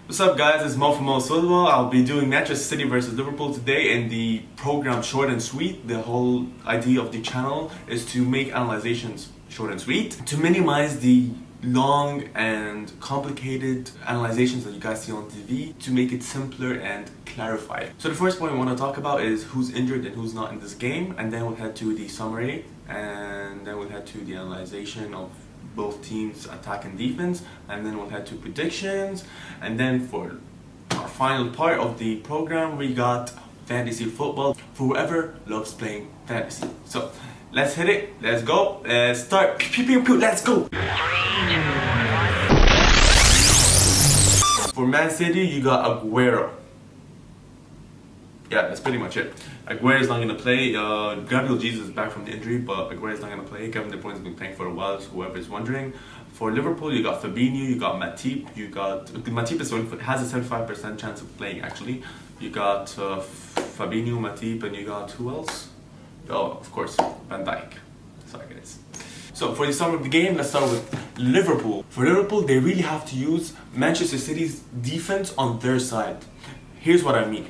What's up guys, it's Mo from Mo Silva. I'll be doing Manchester City versus Liverpool today in the program short and sweet. The whole idea of the channel is to make analyzations short and sweet, to minimize the long and complicated analyzations that you guys see on TV, to make it simpler and clarify it. So the first point I want to talk about is who's injured and who's not in this game, and then we'll head to the summary, and then we'll head to the analyzation of both teams' attack and defense, and then we'll head to predictions, and then for our final part of the program we got fantasy football for whoever loves playing fantasy. So let's hit it, let's go, let's start, let's go! For Man City you got Aguero. Yeah, that's pretty much it. Aguero's not going to play. Gabriel Jesus is back from the injury, but Aguero's not going to play. Kevin De Bruyne's been playing for a while, so whoever's wondering. For Liverpool, you got Fabinho, you got Matip, you got... Matip has a 75% chance of playing, actually. You got Fabinho, Matip, and you got who else? Oh, of course, Van Dijk. Sorry, guys. So, for the start of the game, let's start with Liverpool. For Liverpool, they really have to use Manchester City's defense on their side. Here's what I mean.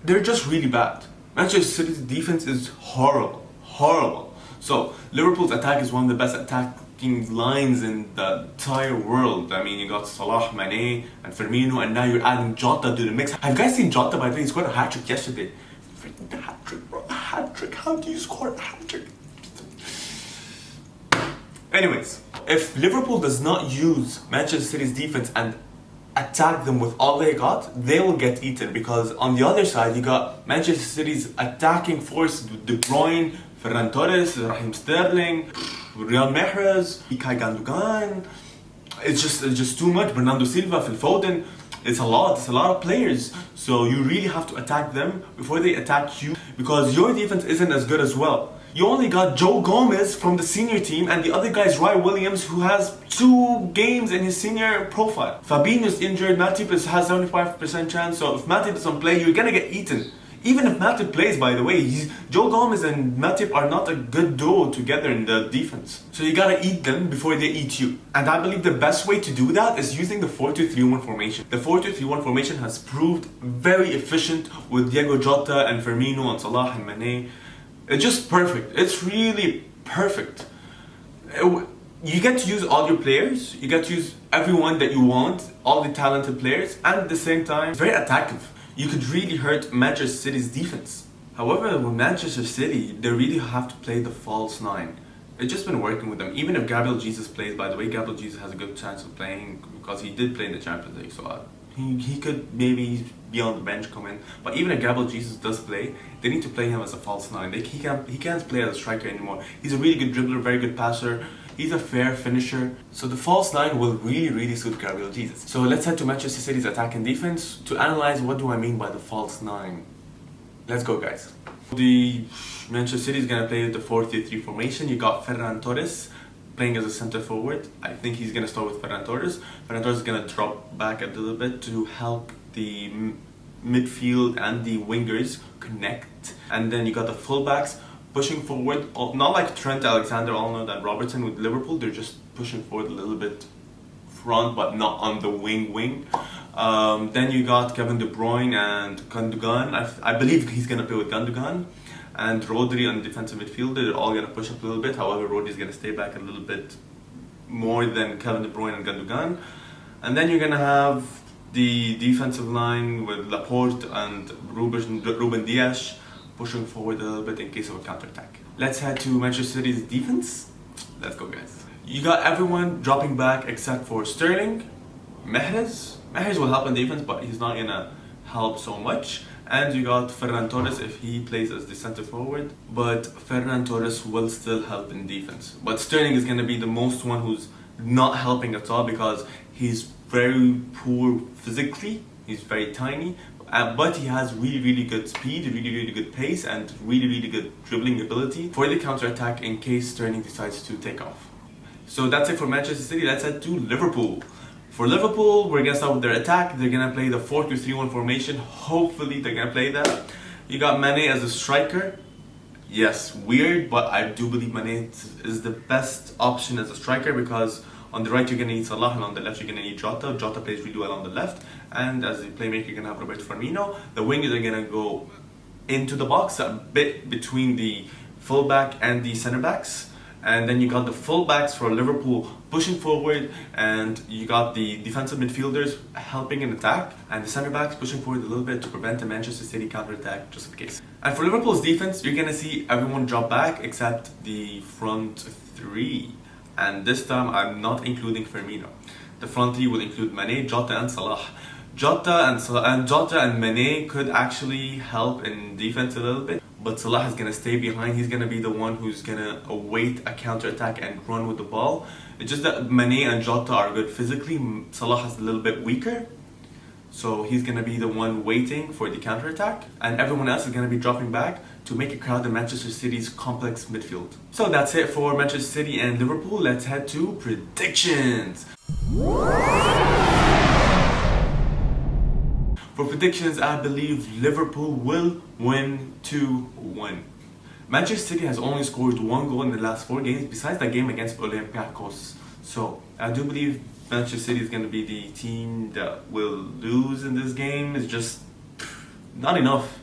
They're just really bad. Manchester City's defense is horrible. So Liverpool's attack is one of the best attacking lines in the entire world. I mean, you got Salah, Mane, and Firmino, and now you're adding Jota to the mix. Have you guys seen Jota? By the way, he scored a hat-trick yesterday. Freaking hat-trick, bro. A hat-trick. How do you score a hat-trick? Anyways, if Liverpool does not use Manchester City's defense and attack them with all they got, they will get eaten, because on the other side you got Manchester City's attacking force: De Bruyne, Ferran Torres, Raheem Sterling, Riyad Mahrez, Ilkay Gundogan. It's just too much. Bernardo Silva, Phil Foden. It's a lot of players. So you really have to attack them before they attack you, because your defense isn't as good as well. You only got Joe Gomez from the senior team, and the other guy is Roy Williams, who has 2 games in his senior profile. Fabinho's injured, Matip has 75% chance, so if Matip doesn't play, you're gonna get eaten. Even if Matip plays, by the way, Joe Gomez and Matip are not a good duo together in the defense. So you gotta eat them before they eat you. And I believe the best way to do that is using the 4-2-3-1 formation. The 4-2-3-1 formation has proved very efficient with Diego Jota and Firmino and Salah and Mane. It's just perfect. It's really perfect. You get to use all your players, you get to use everyone that you want, all the talented players, and at the same time, it's very attackive. You could really hurt Manchester City's defense. However, with Manchester City, they really have to play the false 9. It's just been working with them. Even if Gabriel Jesus plays, by the way, Gabriel Jesus has a good chance of playing because he did play in the Champions League, so he could maybe be on the bench, come in. But even if Gabriel Jesus does play, they need to play him as a false 9. He can't play as a striker anymore. He's a really good dribbler, very good passer. He's a fair finisher. So the false 9 will really suit Gabriel Jesus. So let's head to Manchester City's attack and defense to analyze what do I mean by the false 9. Let's go, guys. The Manchester City is going to play the 4-3-3 formation. You got Ferran Torres playing as a center forward. I think he's going to start with Ferran Torres. Ferran Torres is going to drop back a little bit to help the midfield and the wingers connect. And then you got the fullbacks pushing forward, not like Trent Alexander-Arnold and Robertson with Liverpool. They're just pushing forward a little bit front, but not on the wing. Then you got Kevin De Bruyne and Gundogan. I believe he's going to play with Gundogan. And Rodri on the defensive midfielder. They're all going to push up a little bit. However, Rodri is going to stay back a little bit more than Kevin De Bruyne and Gundogan. And then you're going to have the defensive line with Laporte and Ruben Dias pushing forward a little bit in case of a counter-attack. Let's head to Manchester City's defense. Let's go, guys. You got everyone dropping back except for Sterling. Mahrez will help in defense, but he's not gonna help so much. And you got Ferran Torres if he plays as the center forward, but Ferran Torres will still help in defense. But Sterling is gonna be the most one who's not helping at all, because he's very poor physically. He's very tiny. But he has really good speed, really good pace, and really good dribbling ability for the counter-attack in case Sterling decides to take off. So that's it for Manchester City. Let's head to Liverpool. For Liverpool, we're going to start with their attack. They're going to play the 4-2-3-1 formation. Hopefully they're going to play that. You got Mane as a striker. Yes, weird, but I do believe Mane is the best option as a striker, because on the right you're going to need Salah and on the left you're going to need Jota. Jota plays really well on the left. and as the playmaker you're gonna have Roberto Firmino. The wingers are gonna go into the box a bit between the fullback and the center backs. And then you got the fullbacks for Liverpool pushing forward, and you got the defensive midfielders helping in attack, and the centre backs pushing forward a little bit to prevent a Manchester City counter-attack just in case. And for Liverpool's defense, you're gonna see everyone drop back except the front three. And this time I'm not including Firmino. The front three will include Mane, Jota and Salah. Jota and Mane could actually help in defense a little bit, but Salah is gonna stay behind. He's gonna be the one who's gonna await a counter attack and run with the ball. It's just that Mane and Jota are good physically. Salah is a little bit weaker, so he's gonna be the one waiting for the counter attack, and everyone else is gonna be dropping back to make a crowd in Manchester City's complex midfield. So that's it for Manchester City and Liverpool. Let's head to predictions. For predictions, I believe Liverpool will win 2-1. Manchester City has only scored 1 goal in the last 4 games, besides that game against Olympiacos. So I do believe Manchester City is going to be the team that will lose in this game. It's just not enough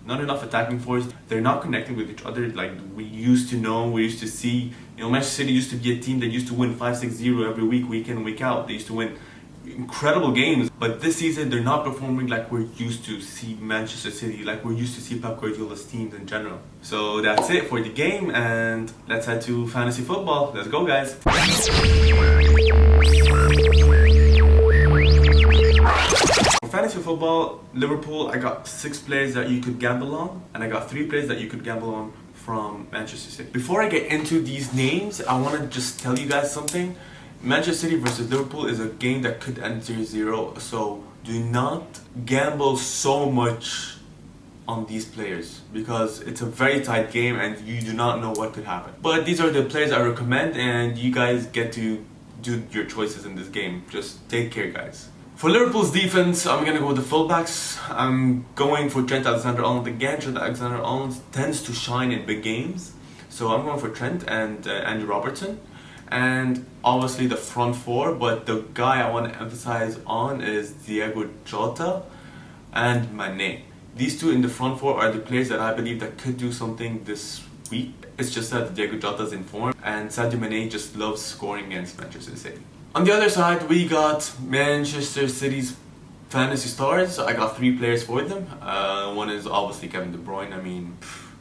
attacking force. They're not connecting with each other like we used to know, we used to see. You know, Manchester City used to be a team that used to win 5-6-0 every week, week in, week out. They used to win incredible games, but this season they're not performing like we're used to see Manchester City, like we're used to see Pep Guardiola's teams in general. So that's it for the game, and let's head to fantasy football. Let's go, guys. For fantasy football, Liverpool, I got 6 players that you could gamble on, and I got 3 players that you could gamble on from Manchester City. Before I get into these names, I want to just tell you guys something. Manchester City versus Liverpool is a game that could end 0-0, so do not gamble so much on these players because it's a very tight game and you do not know what could happen. But these are the players I recommend, and you guys get to do your choices in this game. Just take care, guys. For Liverpool's defense, I'm going to go with the fullbacks. I'm going for Trent Alexander-Arnold again. Trent Alexander-Arnold tends to shine in big games, so I'm going for Trent and Andrew Robertson. And obviously the front 4, but the guy I want to emphasize on is Diego Jota and Mane. These 2 in the front 4 are the players that I believe that could do something this week. It's just that Diego Jota's in form, and Sadio Mane just loves scoring against Manchester City. On the other side, we got Manchester City's fantasy stars. I got 3 players for them. One is obviously Kevin De Bruyne,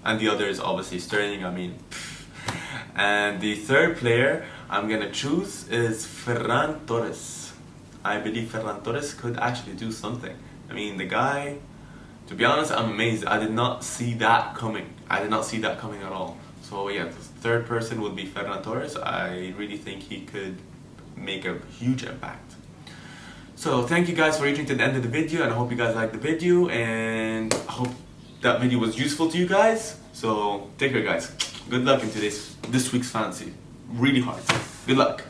and the other is obviously Sterling, And the third player I'm gonna choose is Ferran Torres. I believe Ferran Torres could actually do something. The guy, to be honest, I'm amazed. I did not see that coming. I did not see that coming at all. So yeah, the third person would be Ferran Torres. I really think he could make a huge impact. So thank you guys for reaching to the end of the video, and I hope you guys liked the video, and I hope that video was useful to you guys. So take care, guys. Good luck in this week's fantasy. Really hard. Good luck.